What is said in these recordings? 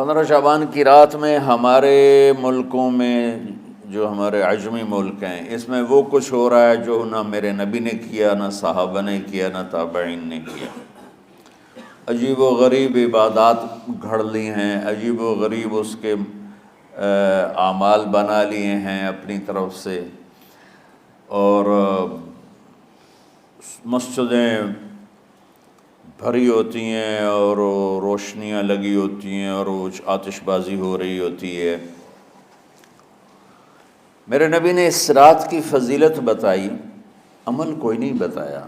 15 شعبان کی رات میں ہمارے ملکوں میں جو ہمارے عجمی ملک ہیں اس میں وہ کچھ ہو رہا ہے جو نہ میرے نبی نے کیا، نہ صحابہ نے کیا، نہ تابعین نے کیا۔ عجیب و غریب عبادات گھڑ لی ہیں، عجیب و غریب اس کے اعمال بنا لیے ہیں اپنی طرف سے، اور مسجدیں بھری ہوتی ہیں اور روشنیاں لگی ہوتی ہیں اور آتش بازی ہو رہی ہوتی ہے۔ میرے نبی نے اس رات کی فضیلت بتائی، عمل کوئی نہیں بتایا۔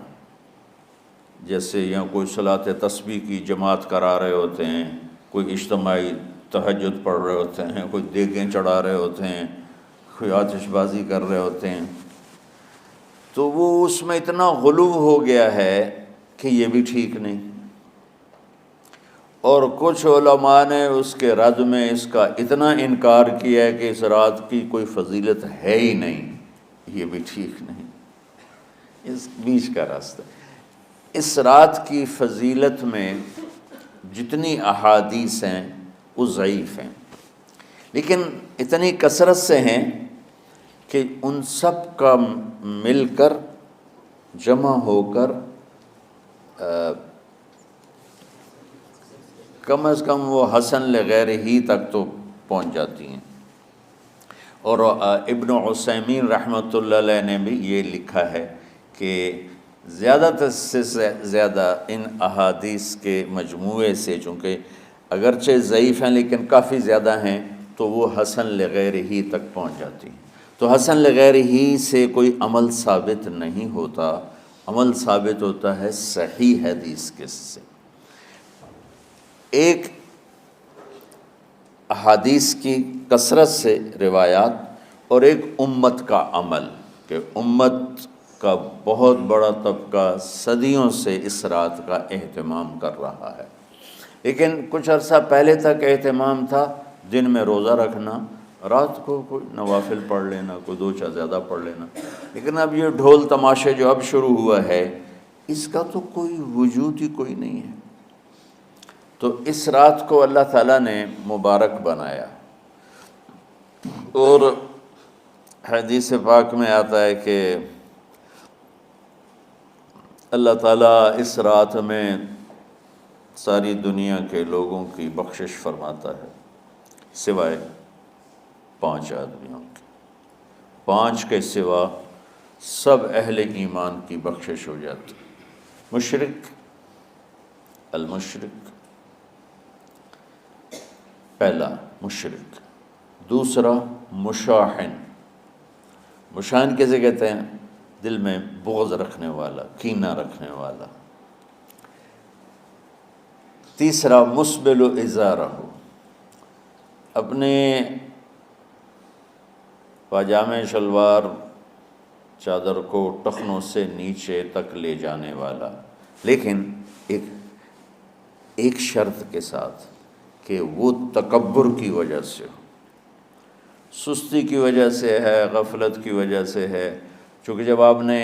جیسے یہاں کوئی صلاۃ تسبیح کی جماعت کرا رہے ہوتے ہیں، کوئی اجتماعی تہجد پڑھ رہے ہوتے ہیں، کوئی دیگیں چڑھا رہے ہوتے ہیں، کوئی آتش بازی کر رہے ہوتے ہیں، تو وہ اس میں اتنا غلو ہو گیا ہے کہ یہ بھی ٹھیک نہیں۔ اور کچھ علماء نے اس کے رد میں اس کا اتنا انکار کیا ہے کہ اس رات کی کوئی فضیلت ہے ہی نہیں، یہ بھی ٹھیک نہیں۔ اس بیچ کا راستہ، اس رات کی فضیلت میں جتنی احادیث ہیں وہ ضعیف ہیں، لیکن اتنی کثرت سے ہیں کہ ان سب کا مل کر جمع ہو کر کم از کم وہ حسن لغیر ہی تک تو پہنچ جاتی ہیں۔ اور ابن عثیمین رحمۃ اللہ علیہ نے بھی یہ لکھا ہے کہ زیادہ سے زیادہ ان احادیث کے مجموعے سے، چونکہ اگرچہ ضعیف ہیں لیکن کافی زیادہ ہیں، تو وہ حسن لغیر ہی تک پہنچ جاتی ہیں۔ تو حسن لغیر ہی سے کوئی عمل ثابت نہیں ہوتا، عمل ثابت ہوتا ہے صحیح حدیث کے سے۔ ایک احادیث کی کثرت سے روایات، اور ایک امت کا عمل، کہ امت کا بہت بڑا طبقہ صدیوں سے اس رات کا اہتمام کر رہا ہے۔ لیکن کچھ عرصہ پہلے تک اہتمام تھا دن میں روزہ رکھنا، رات کو کوئی نوافل پڑھ لینا، کوئی 2 چار زیادہ پڑھ لینا، لیکن اب یہ ڈھول تماشے جو اب شروع ہوا ہے اس کا تو کوئی وجود ہی کوئی نہیں ہے۔ تو اس رات کو اللہ تعالیٰ نے مبارک بنایا، اور حدیث پاک میں آتا ہے کہ اللہ تعالیٰ اس رات میں ساری دنیا کے لوگوں کی بخشش فرماتا ہے سوائے 5 آدمیوں کے۔ 5 کے سوا سب اہل ایمان کی بخشش ہو جاتی۔ مشرک، المشرک، پہلا مشرک، دوسرا مشاحن، مشاحن کیسے کہتے ہیں؟ دل میں بغض رکھنے والا، کینہ رکھنے والا۔ تیسرا مسبل ازارہ، اپنے پاجامے شلوار چادر کو ٹخنوں سے نیچے تک لے جانے والا، لیکن ایک شرط کے ساتھ کہ وہ تکبر کی وجہ سے ہو، سستی کی وجہ سے ہے، غفلت کی وجہ سے ہے۔ چونکہ جب آپ نے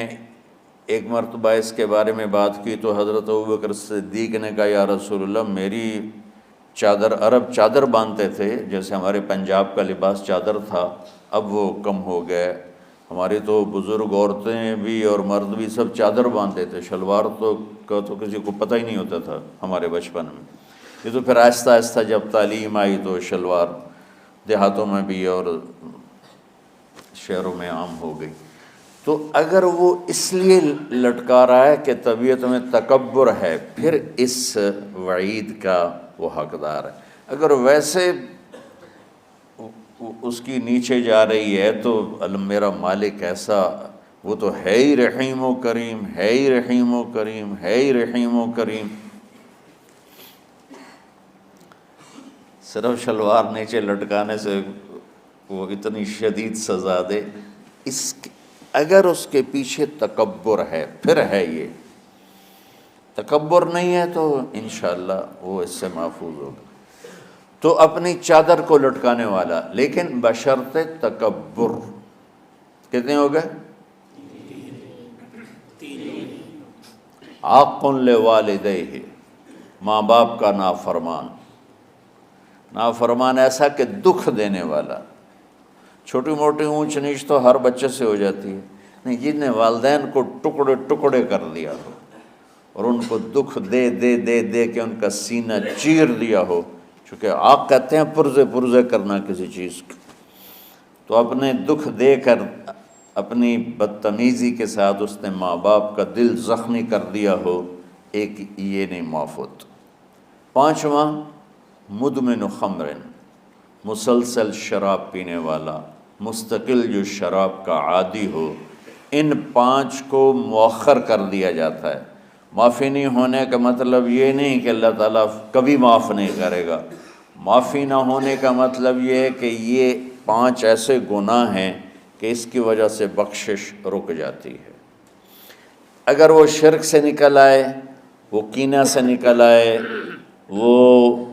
ایک مرتبہ اس کے بارے میں بات کی تو حضرت ابوبکر صدیق نے کہا یا رسول اللہ، میری چادر، عرب چادر باندھتے تھے جیسے ہمارے پنجاب کا لباس چادر تھا، اب وہ کم ہو گئے۔ ہماری تو بزرگ عورتیں بھی اور مرد بھی سب چادر باندھتے تھے، شلوار کا تو کسی کو پتہ ہی نہیں ہوتا تھا ہمارے بچپن میں۔ یہ تو پھر آہستہ آہستہ جب تعلیم آئی تو شلوار دیہاتوں میں بھی اور شہروں میں عام ہو گئی۔ تو اگر وہ اس لیے لٹکا رہا ہے کہ طبیعت میں تکبر ہے، پھر اس وعید کا وہ حقدار ہے۔ اگر ویسے اس کی نیچے جا رہی ہے تو میرا مالک ایسا، وہ تو ہے ہی رحیم و کریم، ہے ہی رحیم و کریم، ہے ہی رحیم و کریم، صرف شلوار نیچے لٹکانے سے وہ اتنی شدید سزا دے۔ اگر اس کے پیچھے تکبر ہے، پھر ہے یہ تکبر نہیں ہے تو انشاءاللہ وہ اس سے محفوظ ہوگا۔ تو اپنی چادر کو لٹکانے والا، لیکن بشرط تکبر۔ کتنے ہو گئے؟ عاق لوالدیہ، ماں باپ کا نافرمان، نافرمان ایسا کہ دکھ دینے والا. چھوٹی موٹی اونچ نیچ تو ہر بچے سے ہو جاتی ہے، نہیں جن نے والدین کو ٹکڑے ٹکڑے کر دیا ہو اور ان کو دکھ دے دے دے دے کے ان کا سینہ چیر دیا ہو. چونکہ آپ کہتے ہیں پرزے پرزے کرنا کسی چیز کو، تو اپنے دکھ دے کر اپنی بدتمیزی کے ساتھ اس نے ماں باپ کا دل زخمی کر دیا ہو، ایک یہ نہیں معاف ہوتا. پانچواں مدمن خمر، مسلسل شراب پینے والا، مستقل جو شراب کا عادی ہو. ان پانچ کو مؤخر کر دیا جاتا ہے. معافی نہیں ہونے کا مطلب یہ نہیں کہ اللہ تعالیٰ کبھی معاف نہیں کرے گا. معافی نہ ہونے کا مطلب یہ ہے کہ یہ پانچ ایسے گناہ ہیں کہ اس کی وجہ سے بخشش رک جاتی ہے. اگر وہ شرک سے نکل آئے، وہ کینہ سے نکل آئے، وہ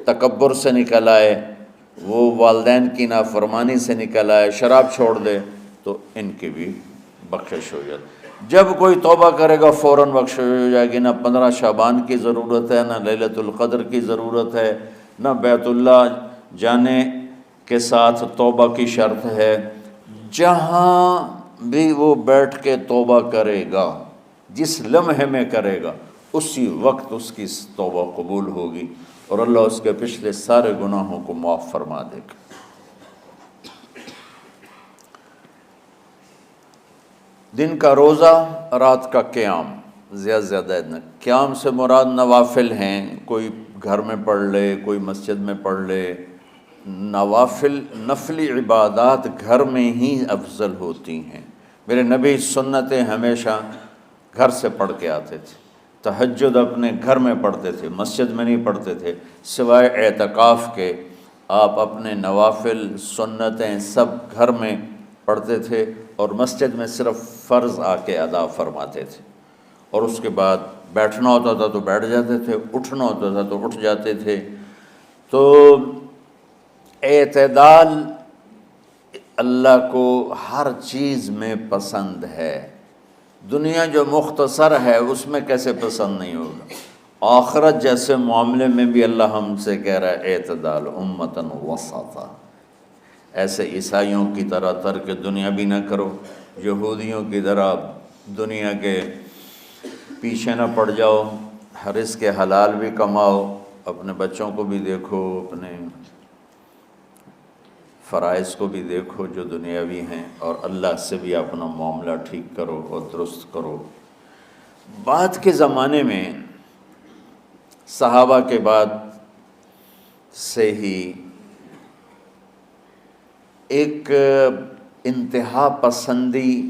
تکبر سے نکل آئے، وہ والدین کی نافرمانی سے نکل آئے، شراب چھوڑ دے، تو ان کی بھی بخشش ہو جاتی. جب کوئی توبہ کرے گا فوراً بخشش ہو جائے گی. نہ 15 شعبان کی ضرورت ہے، نہ لیلۃ القدر کی ضرورت ہے، نہ بیت اللہ جانے کے ساتھ توبہ کی شرط ہے. جہاں بھی وہ بیٹھ کے توبہ کرے گا، جس لمحے میں کرے گا، اسی وقت اس کی توبہ قبول ہوگی اور اللہ اس کے پچھلے سارے گناہوں کو معاف فرما دے گا. دن کا روزہ، رات کا قیام، زیادہ سے زیادہ قیام سے مراد نوافل ہیں. کوئی گھر میں پڑھ لے، کوئی مسجد میں پڑھ لے. نوافل نفلی عبادات گھر میں ہی افضل ہوتی ہیں. میرے نبی سنتیں ہمیشہ گھر سے پڑھ کے آتے تھے. تہجد اپنے گھر میں پڑھتے تھے، مسجد میں نہیں پڑھتے تھے. سوائے اعتکاف کے آپ اپنے نوافل سنتیں سب گھر میں پڑھتے تھے اور مسجد میں صرف فرض آ کے ادا فرماتے تھے. اور اس کے بعد بیٹھنا ہوتا تھا تو بیٹھ جاتے تھے، اٹھنا ہوتا تھا تو اٹھ جاتے تھے. تو اعتدال اللہ کو ہر چیز میں پسند ہے. دنیا جو مختصر ہے اس میں کیسے پسند نہیں ہوگا؟ آخرت جیسے معاملے میں بھی اللہ ہم سے کہہ رہا ہے اعتدال امتن وسطا. ایسے عیسائیوں کی طرح ترک دنیا بھی نہ کرو، یہودیوں کی طرح دنیا کے پیچھے نہ پڑ جاؤ. رزق حلال بھی کماؤ، اپنے بچوں کو بھی دیکھو، اپنے فرائض کو بھی دیکھو جو دنیاوی ہیں، اور اللہ سے بھی اپنا معاملہ ٹھیک کرو اور درست کرو. بعد کے زمانے میں صحابہ کے بعد سے ہی ایک انتہا پسندی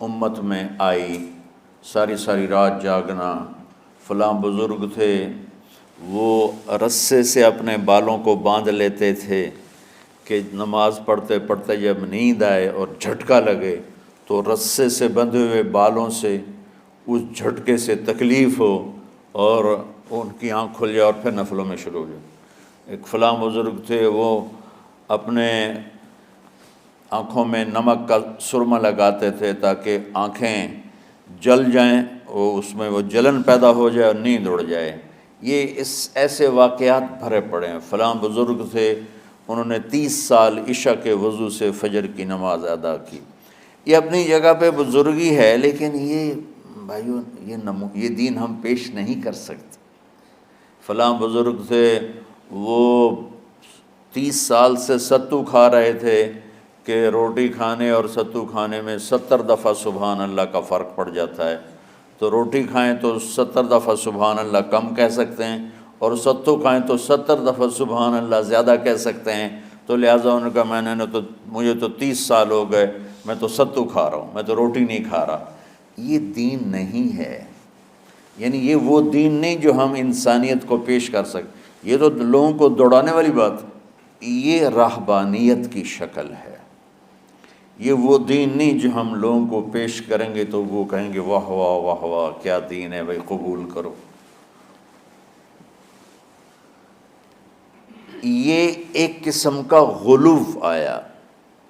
امت میں آئی. ساری ساری رات جاگنا. فلاں بزرگ تھے وہ رسے سے اپنے بالوں کو باندھ لیتے تھے کہ نماز پڑھتے پڑھتے جب نیند آئے اور جھٹکا لگے تو رسے سے بندھے ہوئے بالوں سے اس جھٹکے سے تکلیف ہو اور ان کی آنکھ کھل جائے اور پھر نفلوں میں شروع ہو جائے. ایک فلاں بزرگ تھے وہ اپنے آنکھوں میں نمک کا سرما لگاتے تھے تاکہ آنکھیں جل جائیں، اس میں وہ جلن پیدا ہو جائے اور نیند اڑ جائے. یہ ایسے واقعات بھرے پڑے ہیں. فلاں بزرگ تھے انہوں نے 30 سال عشاء کے وضو سے فجر کی نماز ادا کی. یہ اپنی جگہ پہ بزرگی ہے، لیکن یہ بھائیو یہ دین ہم پیش نہیں کر سکتے. فلاں بزرگ تھے وہ 30 سال سے ستو کھا رہے تھے کہ روٹی کھانے اور ستو کھانے میں 70 دفعہ سبحان اللہ کا فرق پڑ جاتا ہے. تو روٹی کھائیں تو 70 دفعہ سبحان اللہ کم کہہ سکتے ہیں، اور ستو کھائیں تو 70 دفعہ سبحان اللہ زیادہ کہہ سکتے ہیں. تو لہٰذا ان کا مجھے تو 30 سال ہو گئے، میں تو ستو کھا رہا ہوں، میں تو روٹی نہیں کھا رہا. یہ دین نہیں ہے. یعنی یہ وہ دین نہیں جو ہم انسانیت کو پیش کر سکیں. یہ تو لوگوں کو دوڑانے والی بات، یہ راہبانیت کی شکل ہے. یہ وہ دین نہیں جو ہم لوگوں کو پیش کریں گے تو وہ کہیں گے واہ واہ واہ واہ کیا دین ہے بھائی، قبول کرو. یہ ایک قسم کا غلو آیا.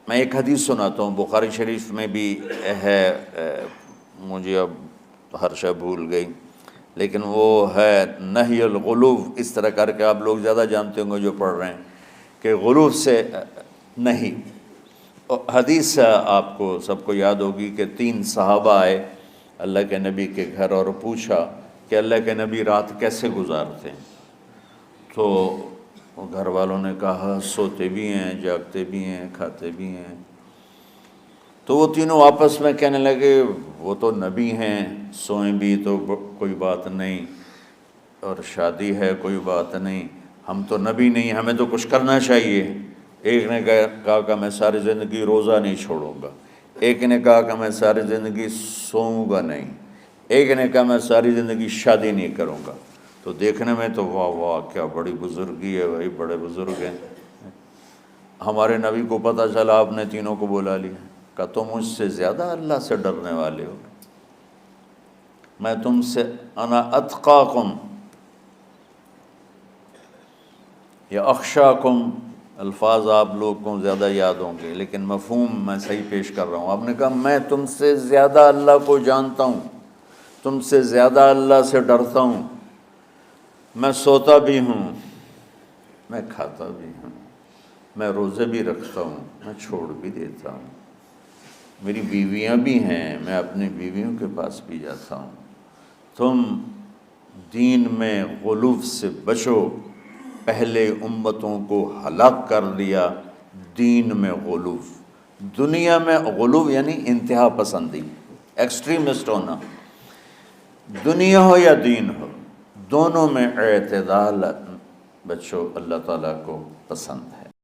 میں ایک حدیث سناتا ہوں، بخاری شریف میں بھی ہے، مجھے اب ہر شے بھول گئی، لیکن وہ ہے نہی الغلو، اس طرح کر کے آپ لوگ زیادہ جانتے ہوں گے جو پڑھ رہے ہیں کہ غلو سے نہیں۔ حدیث آپ کو سب کو یاد ہوگی کہ 3 صحابہ آئے اللہ کے نبی کے گھر اور پوچھا کہ اللہ کے نبی رات کیسے گزارتے ہیں؟ تو گھر والوں نے کہا سوتے بھی ہیں، جاگتے بھی ہیں، کھاتے بھی ہیں۔ تو وہ تینوں آپس میں کہنے لگے وہ تو نبی ہیں، سوئیں بھی تو کوئی بات نہیں، اور شادی ہے کوئی بات نہیں، ہم تو نبی نہیں، ہمیں تو کچھ کرنا چاہیے۔ ایک نے کہا کہ میں ساری زندگی روزہ نہیں چھوڑوں گا، ایک نے کہا کہ میں ساری زندگی سوؤں گا نہیں، ایک نے کہا میں ساری زندگی شادی نہیں کروں گا۔ تو دیکھنے میں تو واہ واہ کیا بڑی بزرگی ہے بھائی، بڑے بزرگ ہیں۔ ہمارے نبی کو پتہ چلا آپ نے تینوں کو بلا لیا، کہا تم مجھ سے زیادہ اللہ سے ڈرنے والے ہو، میں تم سے انا اتقاکم یا اخشاکم، الفاظ آپ لوگ کو زیادہ یاد ہوں گے لیکن مفہوم میں صحیح پیش کر رہا ہوں۔ آپ نے کہا میں تم سے زیادہ اللہ کو جانتا ہوں، تم سے زیادہ اللہ سے ڈرتا ہوں، میں سوتا بھی ہوں، میں کھاتا بھی ہوں، میں روزے بھی رکھتا ہوں، میں چھوڑ بھی دیتا ہوں، میری بیویاں بھی ہیں، میں اپنی بیویوں کے پاس بھی جاتا ہوں۔ تم دین میں غلو سے بچو، پہلے امتوں کو ہلاک کر دیا دین میں غلو۔ دنیا میں غلو یعنی انتہا پسندی، ایکسٹریمسٹ ہونا، دنیا ہو یا دین ہو، دونوں میں اعتدال بچو، اللہ تعالیٰ کو پسند ہے۔